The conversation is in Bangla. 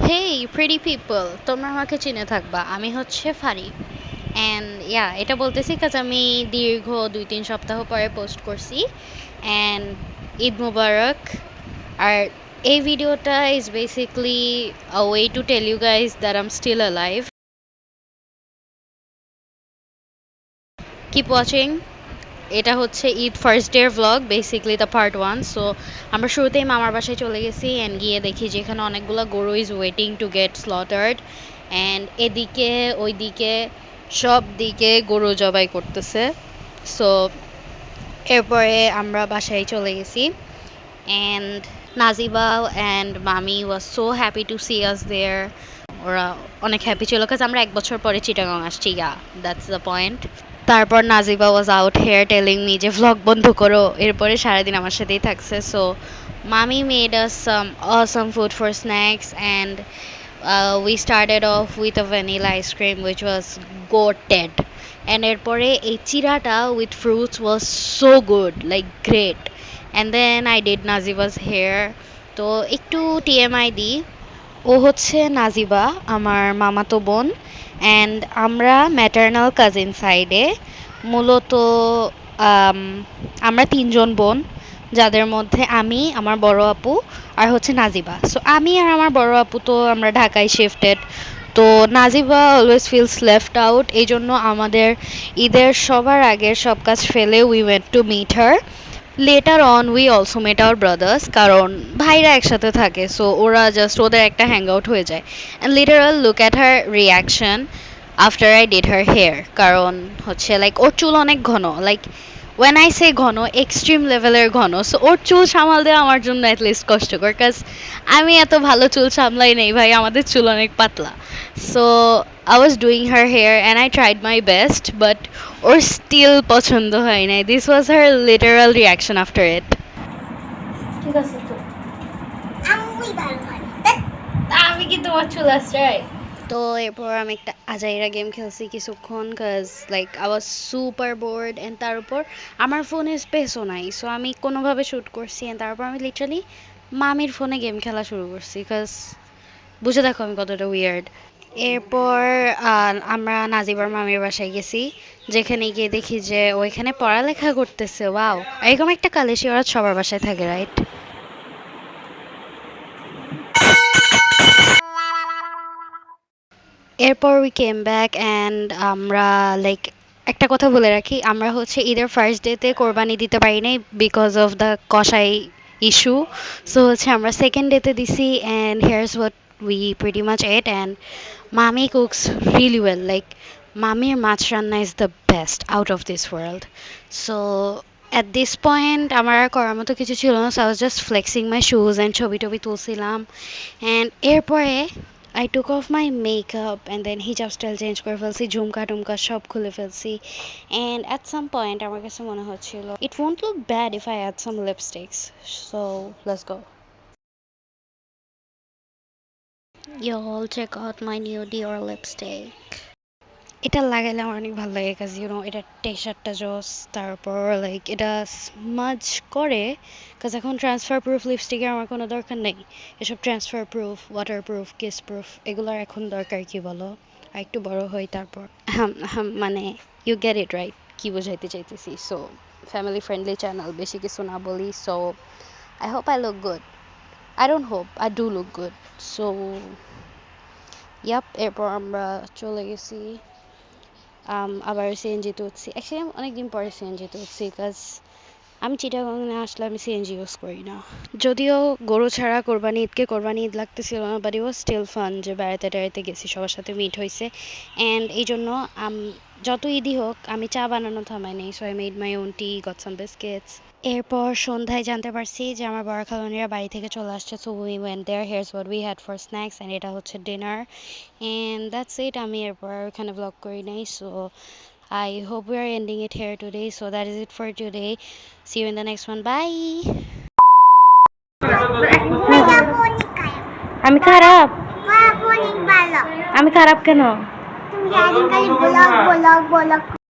হেই প্রিটি পিপল, তোমরা আমাকে চিনে থাকবা, আমি হচ্ছে ফারি। অ্যান্ড এটা বলতেছি কাজ আমি দীর্ঘ 2-3 সপ্তাহ পরে পোস্ট করছি। অ্যান্ড ঈদ মুবারক। আর এই ভিডিওটা is basically a way to tell you guys that I am still alive. Keep watching. এটা হচ্ছে Eid first day vlog, basically the part 1। So আমরা শুরুতেই মামার বাসায় চলে গেছি অ্যান্ড গিয়ে দেখি যেখানে অনেকগুলো গরু is waiting to get স্লটার্ড। And এদিকে ওইদিকে সব দিকে গরু জবাই করতেছে। সো এরপরে আমরা বাসায় চলে গেছি অ্যান্ড নাজিবা অ্যান্ড মামি was so happy to see us there. ওরা অনেক হ্যাপি ছিল কাজ আমরা 1 বছর পরে চিটাগাং আসছি। That's the point. তারপর Najiba was out here telling me যে ভ্লগ বন্ধ করো, এরপরে সারাদিন আমার সাথেই থাকছে। সো মামি made us some awesome food for snacks and we started off with a vanilla ice cream which was goated. And এরপরে এই চিরাটা with fruits was so good, like great. And then I did Naziba's hair. তো একটু TMI দিই, ও হচ্ছে নাজিবা আমার মামাতো বোন। অ্যান্ড আমরা ম্যাটার্নাল কাজিন সাইডে মূলত আমরা 3জন বোন, যাদের মধ্যে আমি, আমার বড় আপু আর হচ্ছে নাজিবা। সো আমি আর আমার বড় আপু তো আমরা ঢাকায় শিফটেড। তো Najiba always feels left out, এই জন্য আমাদের ঈদের সবার আগের সব কাজ ফেলে we went to meet her. Later on we also met our brothers, কারণ ভাইরা একসাথে থাকে, সো ওরা জাস্ট ওদের একটা হ্যাং আউট হয়ে যায়। And literal look at her reaction after I did her hair. কারণ হচ্ছে লাইক ওর চুল অনেক ঘন, লাইক ওয়েন আই সে ঘন, এক্সট্রিম লেভেলের ঘন। সো ওর চুল সামাল দেওয়া আমার জন্য অ্যাটলিস্ট কষ্টকর, কাজ আমি এত ভালো চুল সামলাই নেই ভাই, আমাদের চুল অনেক পাতলা। So I was doing her hair and I tried my best, but ওর স্টিল পছন্দ হয় নাই। This was her literal reaction after it. ঠিক আছে তো আমি ভালো হয়, আমি কি তোমার চুল আসছে? তো এরপর আমি একটা আজাইরা গেম খেলছি কিছুক্ষণ, কাজ like I was super board. And তার উপর আমার ফোনে স্পেসও নাই, সো আমি কোনোভাবে শ্যুট করছি। অ্যান্ড তারপর আমি লিটারালি মামির ফোনে গেম খেলা শুরু করছি, কাজ বুঝে দেখো আমি কতটা উইয়ার্ড। এরপর আমরা নাজিবার মামির বাসায় গেছি, যেখানে গিয়ে দেখি যে ওইখানে পড়ালেখা করতেছে। ওয়াও, এরকম একটা কালেশি ওরা সবার বাসায় থাকে, রাইট? এরপর উই কেম ব্যাক অ্যান্ড আমরা লাইক একটা কথা বলে রাখি, আমরা হচ্ছে ঈদের ফার্স্ট ডেতে কোরবানি দিতে পারি নাই বিকজ অফ দ্য কসাই ইস্যু। সো হচ্ছে আমরা সেকেন্ড ডেতে দিছি and here's what we pretty much ate. And মামি কুকস রিয়েলি ওয়েল, লাইক মামির মাছ রান্না is the best out of this world. So at this point আমার আর করার মতো কিছু ছিল না, so I was just flexing my shoes and ছবি টবি তুলছিলাম। অ্যান্ড এরপরে I took off my makeup and then hijab style change করে ফেলছি, ঝুমকা টুমকা সব খুলে ফেলছি। And at some point আমার কাছে মনে হচ্ছিল it won't look bad if I add some lipsticks, so let's go. Y'all check out my new Dior lipstick. এটা লাগাইলে আমার অনেক ভালো লাগে, কাজ এটা টেক্সচারটা জোস। তারপর লাইক এটা স্মাজ করে, কাজ এখন ট্রান্সফার প্রুফ লিপস্টিকের আমার কোনো দরকার নেই। এসব transfer proof, water proof, kiss proof এগুলোর এখন দরকার কি বলো? আর একটু বড় হই তারপর। মানে ইউ গেট ইট রাইট, কি বোঝাইতে চাইতেছি। সো ফ্যামিলি ফ্রেন্ডলি চ্যানেল, বেশি কিছু না বলি। So I hope I look good, I don't hope, I do look good. So yep, এরপর আমরা চলে গেছি আবার সিএনজিতে উঠছি। অ্যাকচুয়ালি আমি অনেকদিন পরে সিএনজিতে উঠছি, বিকজ আমি চিটাগাংয়ে আসলে আমি সিএনজি ইউজ করি না। যদিও গরু ছাড়া কোরবানি ঈদ লাগতেছিল না, but it was still fun যে বেড়াতে টেড়াতে গেছি, সবার সাথে মিট হয়েছে। অ্যান্ড এই জন্য যত ঈদই হোক আমি চা বানানো থামাই নেই। So I made my own T, got some biscuits. এরপর সন্ধ্যায় জানতে পারছি যে আমার বড় খালানিরা বাড়ি থেকে চলে আসছে। So we went there, here's what we had for snacks and এটা হচ্ছে ডিনার। অ্যান্ড দ্যাটস ইট, আমি এরপর ওখানে ব্লগ করি নাই। So I hope we are ending it here today. So that is it for today. See you in the next one. Bye. আমি খারাপ, আমি খারাপ কেন? তুমি